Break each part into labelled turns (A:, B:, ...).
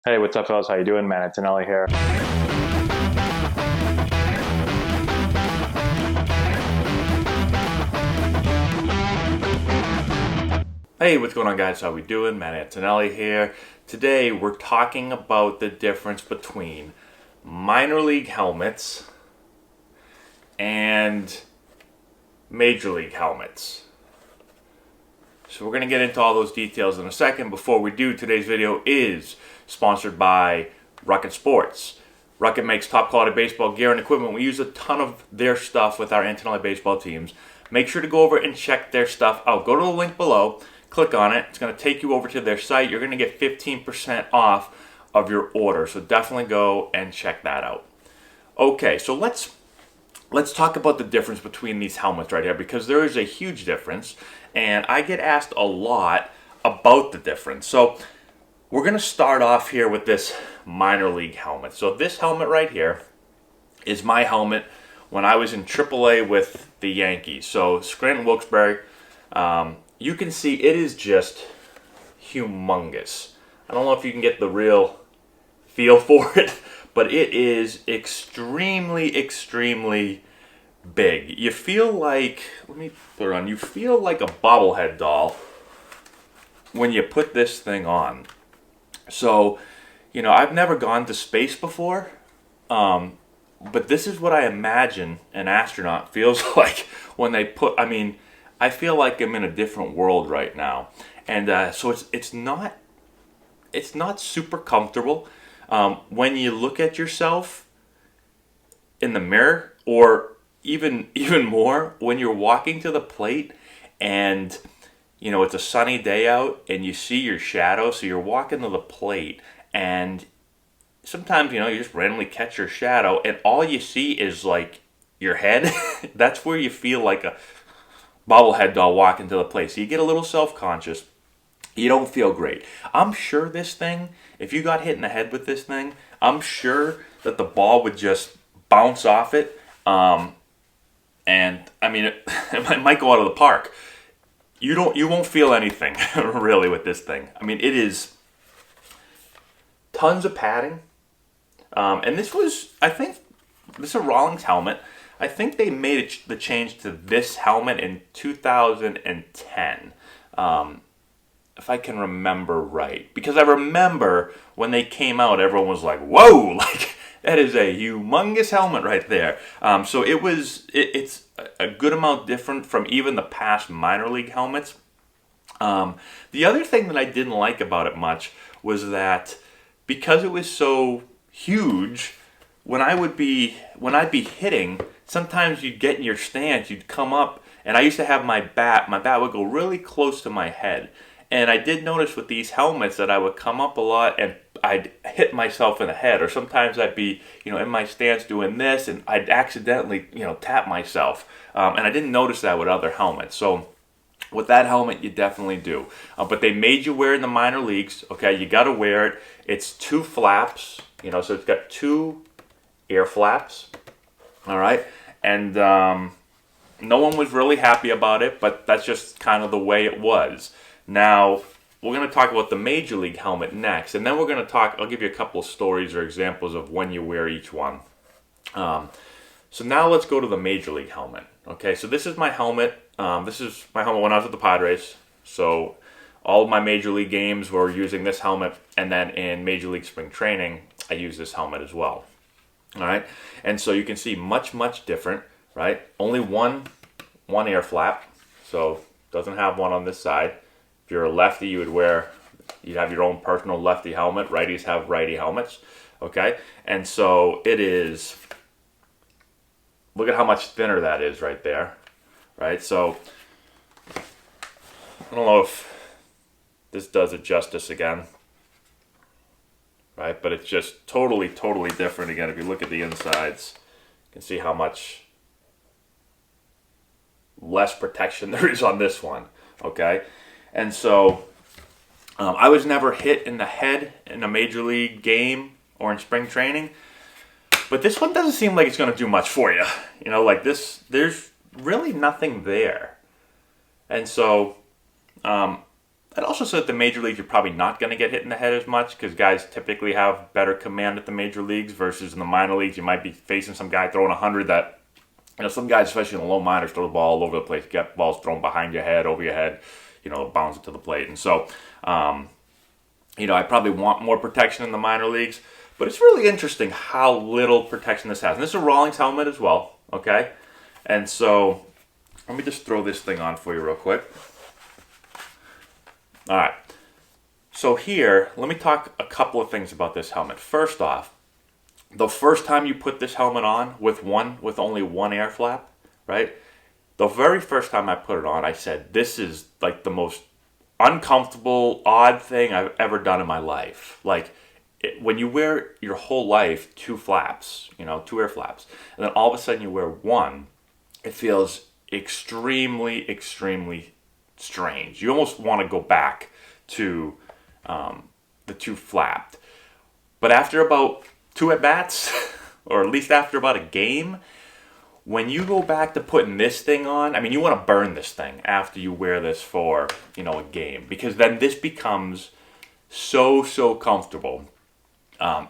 A: Hey, what's up, fellas? How you doing? Man, Antonelli here.
B: Hey, what's going on, guys? How we doing? Matt Antonelli here. Today we're talking about the difference between minor league helmets and major league helmets. So we're going to get into all those details in a second. Before we do, today's video is sponsored by Rocket Sports. Rocket makes top quality baseball gear and equipment. We use a ton of their stuff with our Antonelli baseball teams. Make sure to go over and check their stuff out. Go to the link below, click on it. It's going to take you over to their site. You're going to get 15% off of your order. So definitely go and check that out. Okay, so let's talk about the difference between these helmets right here, because there is a huge difference, and I get asked a lot about the difference. So we're going to start off here with this minor league helmet. So this helmet right here is my helmet when I was in AAA with the Yankees. So Scranton Wilkes-Barre, you can see it is just humongous. I don't know if you can get the real feel for it, but it is extremely big. You feel like, let me put it on, you feel like a bobblehead doll when you put this thing on. So, I've never gone to space before, but this is what I imagine an astronaut feels like when they I feel like I'm in a different world right now. And so it's not super comfortable. When you look at yourself in the mirror, or even more when you're walking to the plate and it's a sunny day out and you see your shadow, so you're walking to the plate and sometimes you just randomly catch your shadow and all you see is like your head. That's where you feel like a bobblehead doll walking to the plate. So you get a little self-conscious. You don't feel great. I'm sure this thing, if you got hit in the head with this thing, I'm sure that the ball would just bounce off it. And I mean, it might go out of the park. You won't feel anything really with this thing. I mean, it is tons of padding. And I think this is a Rawlings helmet. I think they made the change to this helmet in 2010. If I can remember right. Because I remember when they came out, everyone was like, whoa, like that is a humongous helmet right there. So it's a good amount different from even the past minor league helmets. The other thing that I didn't like about it much was that because it was so huge, when I'd be hitting, sometimes you'd get in your stance, you'd come up, and I used to have my bat would go really close to my head. And I did notice with these helmets that I would come up a lot and I'd hit myself in the head, or sometimes I'd be, in my stance doing this and I'd accidentally, tap myself. And I didn't notice that with other helmets. So with that helmet, you definitely do. But they made you wear it in the minor leagues. Okay, you got to wear it. It's two flaps, so it's got two air flaps. All right, and no one was really happy about it, but that's just kind of the way it was. Now, we're going to talk about the Major League helmet next, and then I'll give you a couple of stories or examples of when you wear each one. So now let's go to the Major League helmet. Okay, so this is my helmet. This is my helmet when I was with the Padres. So all of my Major League games were using this helmet, and then in Major League spring training, I use this helmet as well. All right, and so you can see much different, right? Only one air flap, so doesn't have one on this side. If you're a lefty, you'd have your own personal lefty helmet. Righties have righty helmets, okay? And so it is, look at how much thinner that is right there, right? So I don't know if this does it justice again, right? But it's just totally different again. If you look at the insides, you can see how much less protection there is on this one, okay? And so I was never hit in the head in a major league game or in spring training, but this one doesn't seem like it's going to do much for you. Like this, there's really nothing there. And so I'd also say at the major leagues, you're probably not going to get hit in the head as much because guys typically have better command at the major leagues versus in the minor leagues. You might be facing some guy throwing 100 that, some guys, especially in the low minors, throw the ball all over the place. You get balls thrown behind your head, over your head, bounce it to the plate. And so, I probably want more protection in the minor leagues. But it's really interesting how little protection this has. And this is a Rawlings helmet as well, okay? And so, let me just throw this thing on for you real quick. All right, so here, let me talk a couple of things about this helmet. First off, the first time you put this helmet on with only one air flap, right? The very first time I put it on, I said, this is like the most uncomfortable, odd thing I've ever done in my life. Like, when you wear your whole life 2 flaps, 2 air flaps, and then all of a sudden you wear one, it feels extremely, extremely strange. You almost want to go back to the 2 flapped. But after about 2 at-bats, or at least after about a game, when you go back to putting this thing on, I mean, you want to burn this thing after you wear this for, a game. Because then this becomes so, so comfortable.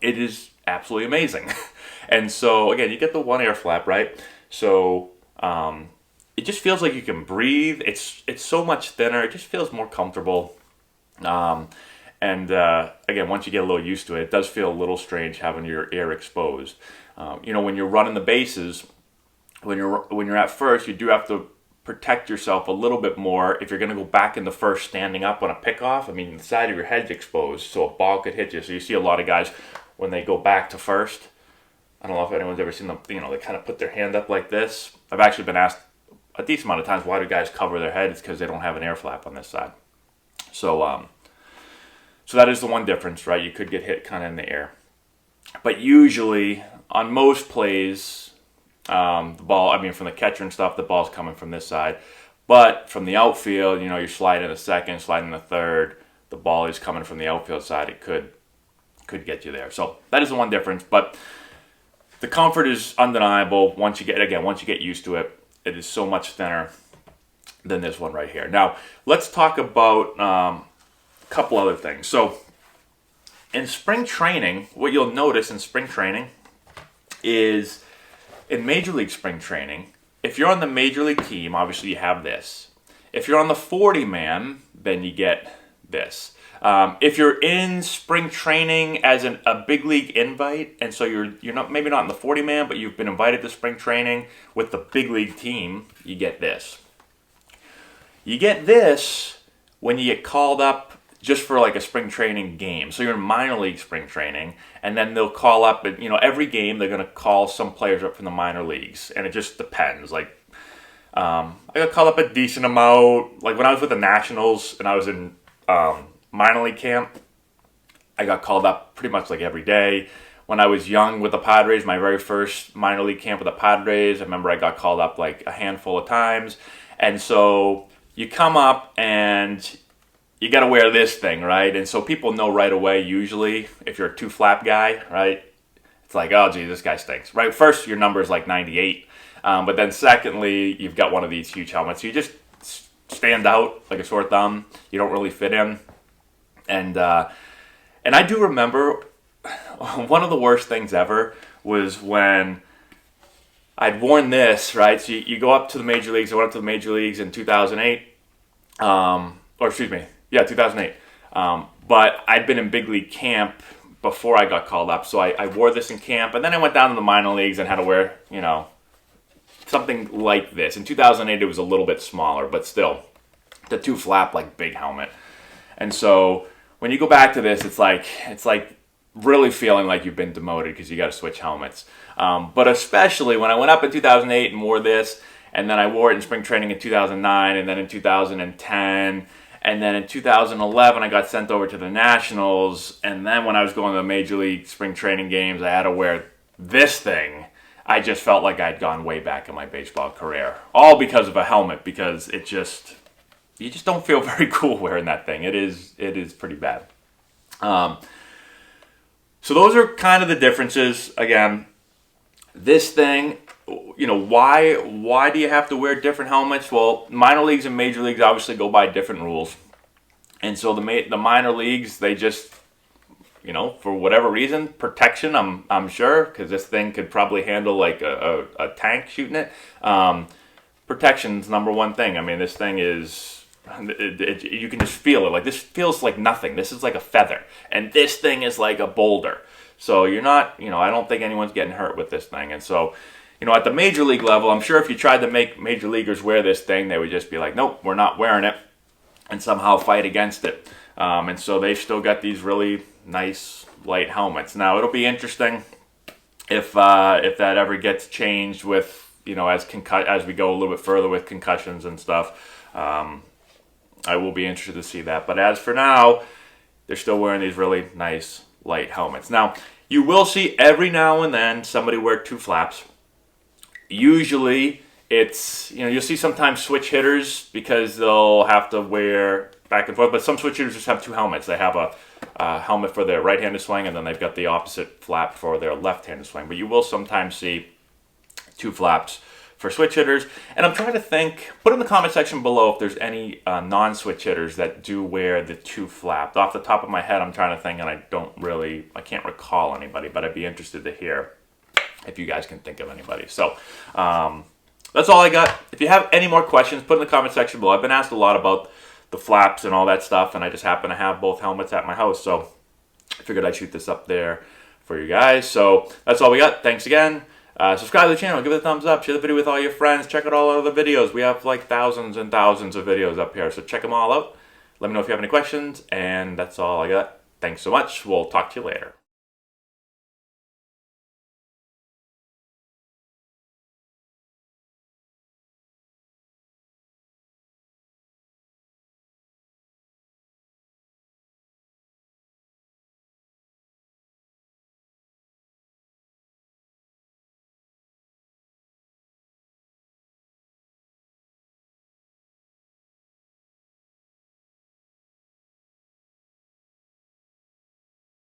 B: It is absolutely amazing. And so, again, you get the 1 air flap, right? So, it just feels like you can breathe. It's so much thinner. It just feels more comfortable. Again, once you get a little used to it, it does feel a little strange having your air exposed. When you're running the bases, when you're at first, you do have to protect yourself a little bit more if you're going to go back in the first standing up on a pickoff. I mean, the side of your head's exposed, so a ball could hit you. So you see a lot of guys when they go back to first. I don't know if anyone's ever seen them. They kind of put their hand up like this. I've actually been asked a decent amount of times, why do guys cover their head? It's because they don't have an air flap on this side. So that is the one difference, right? You could get hit kind of in the air. But usually, on most plays, the ball, from the catcher and stuff, the ball's coming from this side. But from the outfield, you're sliding the second, sliding the third, the ball is coming from the outfield side. It could get you there. So that is the one difference. But the comfort is undeniable once you get used to it. It is so much thinner than this one right here. Now, let's talk about a couple other things. So, in spring training, what you'll notice in spring training is, in Major League spring training, if you're on the Major League team, obviously you have this. If you're on the 40-man, then you get this. If you're in spring training as a big league invite, and so you're not maybe not in the 40-man, but you've been invited to spring training with the big league team, you get this. You get this when you get called up just for like a spring training game. So you're in minor league spring training, and then they'll call up, every game they're going to call some players up from the minor leagues, and it just depends. Like, I got called up a decent amount. Like when I was with the Nationals and I was in minor league camp, I got called up pretty much like every day. When I was young with the Padres, my very first minor league camp with the Padres, I remember I got called up like a handful of times. And so you come up and you got to wear this thing, right? And so people know right away, usually, if you're a 2-flap guy, right? It's like, oh, gee, this guy stinks, right? First, your number is like 98. But then secondly, you've got one of these huge helmets. So you just stand out like a sore thumb. You don't really fit in. And I do remember one of the worst things ever was when I'd worn this, right? So you go up to the major leagues. I went up to the major leagues in 2008. 2008. But I'd been in big league camp before I got called up. So I wore this in camp. And then I went down to the minor leagues and had to wear, something like this. In 2008, it was a little bit smaller, but still, the 2-flap, like, big helmet. And so when you go back to this, it's like really feeling like you've been demoted because you got to switch helmets. But especially when I went up in 2008 and wore this, and then I wore it in spring training in 2009, and then in 2010, and then in 2011 I got sent over to the Nationals, and then when I was going to the Major League spring training games, I had to wear this thing. I just felt like I'd gone way back in my baseball career. All because of a helmet, because you just don't feel very cool wearing that thing. It is pretty bad. So those are kind of the differences. Again, this thing, why do you have to wear different helmets? Well, minor leagues and major leagues obviously go by different rules. And so the minor leagues, they just, for whatever reason, protection, I'm sure, because this thing could probably handle like a tank shooting it. Protection's number one thing. I mean, this thing is, you can just feel it. Like, this feels like nothing. This is like a feather. And this thing is like a boulder. So you're not, I don't think anyone's getting hurt with this thing. And so, at the major league level, I'm sure if you tried to make major leaguers wear this thing, they would just be like, nope, we're not wearing it, and somehow fight against it. And so they've still got these really nice light helmets. Now, it'll be interesting if that ever gets changed with, as we go a little bit further with concussions and stuff. I will be interested to see that. But as for now, they're still wearing these really nice light helmets. Now, you will see every now and then somebody wear 2 flaps. Usually, it's, you'll see sometimes switch hitters because they'll have to wear back and forth. But some switch hitters just have 2 helmets. They have a helmet for their right-handed swing, and then they've got the opposite flap for their left-handed swing. But you will sometimes see 2 flaps for switch hitters. And I'm trying to think, put in the comment section below if there's any non-switch hitters that do wear the 2 flap. Off the top of my head, I'm trying to think, and I can't recall anybody, but I'd be interested to hear if you guys can think of anybody. So that's all I got. If you have any more questions, put in the comment section below. I've been asked a lot about the flaps and all that stuff, and I just happen to have both helmets at my house, so I figured I'd shoot this up there for you guys. So that's all we got. Thanks again. Subscribe to the channel, give it a thumbs up, share the video with all your friends, check out all our other videos. We have like thousands and thousands of videos up here, so check them all out. Let me know if you have any questions, and that's all I got. Thanks so much. We'll talk to you later.